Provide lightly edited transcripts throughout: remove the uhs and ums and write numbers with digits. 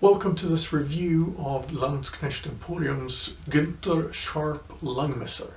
Welcome to this review of Landsknecht Emporium's Günther Sharp Langmesser.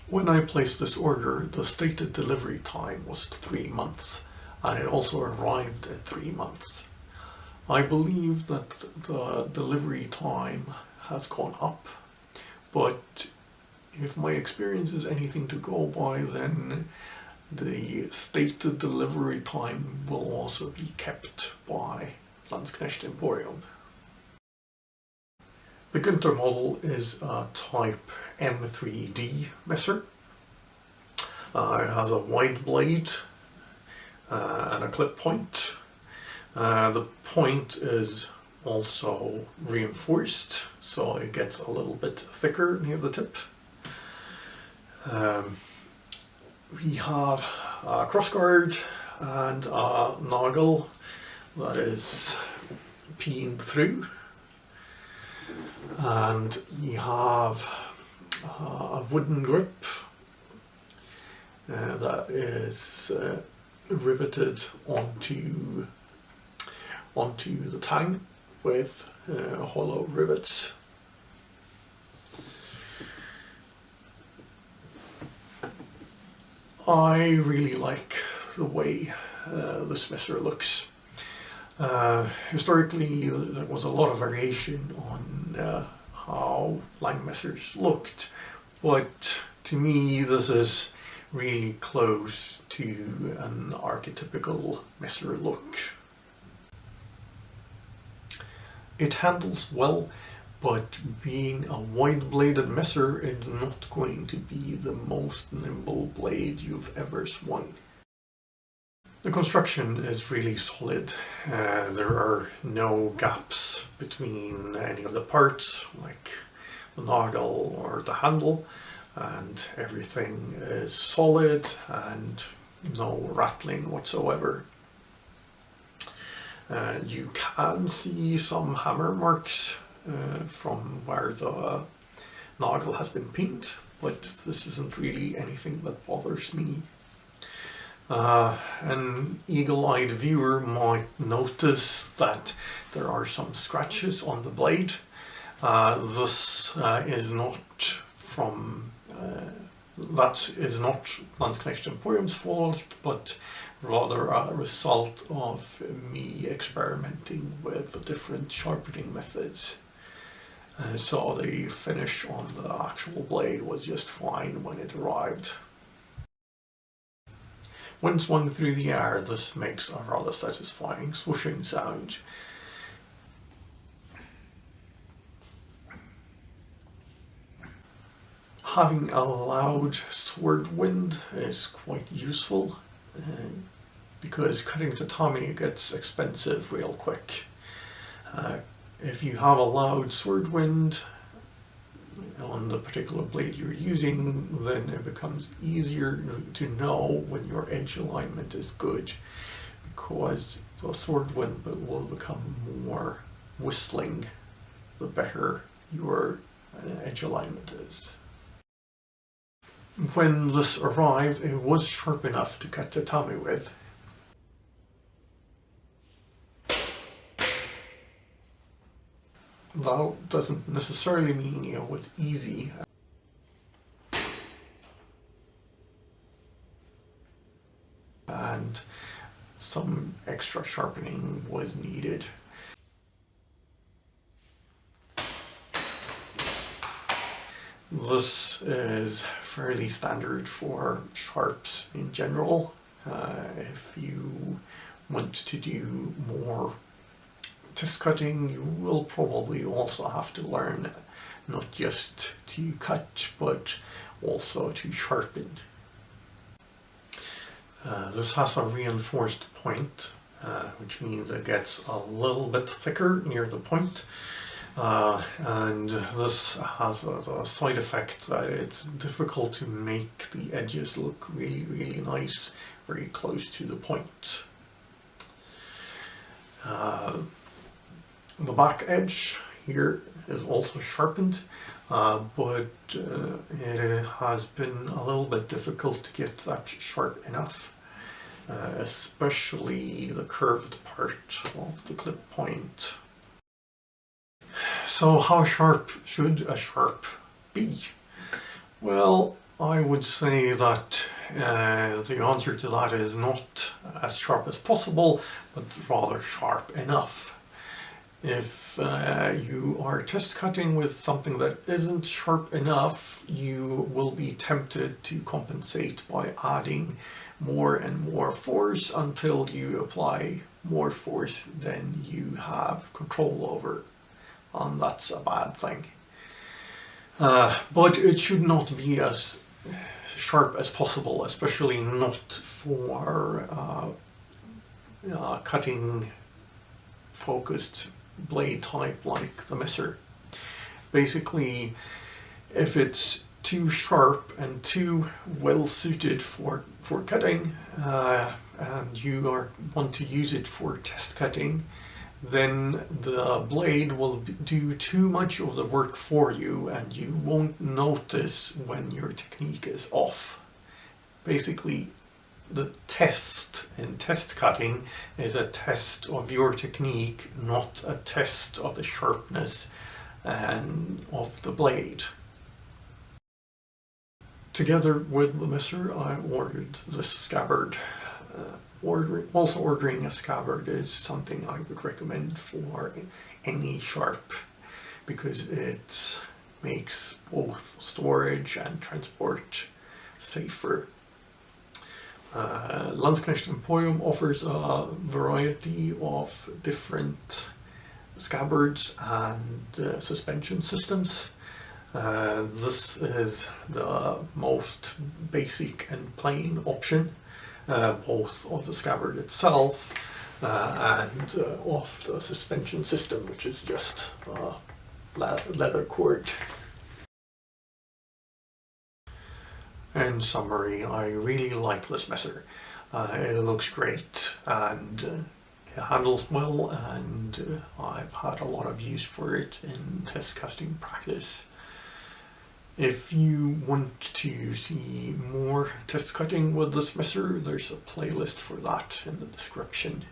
When I placed this order, the stated delivery time was 3 months, and it also arrived at 3 months. I believe that the delivery time has gone up, but if my experience is anything to go by, then the stated delivery time will also be kept by Landsknecht Emporium. The Günther model is a type M3D messer. It has a wide blade and a clip point. The point is also reinforced, so it gets a little bit thicker near the tip. We have a crossguard and a nagel that is peened through. And we have a wooden grip that is riveted onto the tang with hollow rivets. I really like the way this messer looks. Historically, there was a lot of variation on how langmessers looked, but to me this is really close to an archetypical messer look. It handles well, but being a wide-bladed messer is not going to be the most nimble blade you've ever swung. The construction is really solid. There are no gaps between any of the parts, like the nagel or the handle, and everything is solid and no rattling whatsoever. You can see some hammer marks from where the nagel has been peened, but this isn't really anything that bothers me. An eagle-eyed viewer might notice that there are some scratches on the blade. This is not from that is not Landsknecht Emporium's fault, but rather a result of me experimenting with different sharpening methods. So the finish on the actual blade was just fine when it arrived. When swung through the air, this makes a rather satisfying swooshing sound. Having a loud sword wind is quite useful, because cutting tatami gets expensive real quick. If you have a loud sword wind on the particular blade you're using, then it becomes easier to know when your edge alignment is good, because the sword wind will become more whistling the better your edge alignment is. When this arrived, it was sharp enough to cut tatami with. That doesn't necessarily mean it's easy. And some extra sharpening was needed. This is fairly standard for sharps in general. If you want to do more test cutting, you will probably also have to learn not just to cut, but also to sharpen. This has a reinforced point, which means it gets a little bit thicker near the point. And this has the side effect that it's difficult to make the edges look really, really nice, very close to the point. The back edge here is also sharpened, but it has been a little bit difficult to get that sharp enough, especially the curved part of the clip point. So how sharp should a sharp be? Well, I would say that the answer to that is not as sharp as possible, but rather sharp enough. If you are test cutting with something that isn't sharp enough, you will be tempted to compensate by adding more and more force until you apply more force than you have control over. And that's a bad thing. But it should not be as sharp as possible, especially not for cutting focused blade type like the messer. Basically, if it's too sharp and too well suited for cutting, and you want to use it for test cutting, then the blade will do too much of the work for you and you won't notice when your technique is off. Basically, the test in test cutting is a test of your technique, not a test of the sharpness and of the blade. Together with the messer, I ordered this scabbard. Ordering a scabbard is something I would recommend for any sharp, because it makes both storage and transport safer. Landsknecht Emporium offers a variety of different scabbards and suspension systems. This is the most basic and plain option, both of the scabbard itself and of the suspension system, which is just a leather cord. In summary, I really like this messer. It looks great and it handles well, and I've had a lot of use for it in test casting practice. If you want to see more test cutting with this messer, there's a playlist for that in the description.